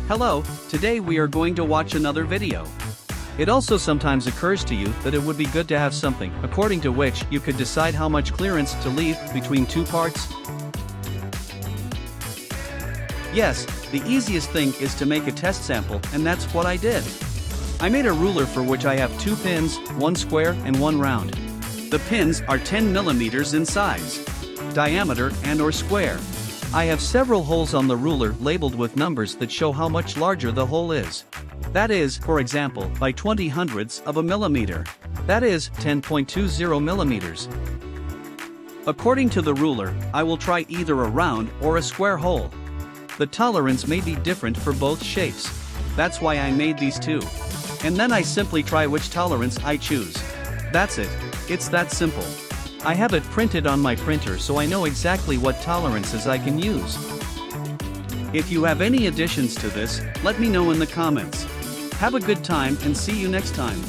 Hello, today we are going to watch another video. It also sometimes occurs to you that it would be good to have something according to which you could decide how much clearance to leave between two parts. Yes, the easiest thing is to make a test sample, and that's what I did. I made a ruler for which I have 2 pins, 1 square and 1 round. The pins are 10 millimeters in size, diameter and/or square. I have several holes on the ruler labeled with numbers that show how much larger the hole is. That is, for example, by 20 hundredths of a millimeter. That is, 10.20 millimeters. According to the ruler, I will try either a round or a square hole. The tolerance may be different for both shapes. That's why I made these two. And then I simply try which tolerance I choose. That's it. It's that simple. I have it printed on my printer so I know exactly what tolerances I can use. If you have any additions to this, let me know in the comments. Have a good time and see you next time.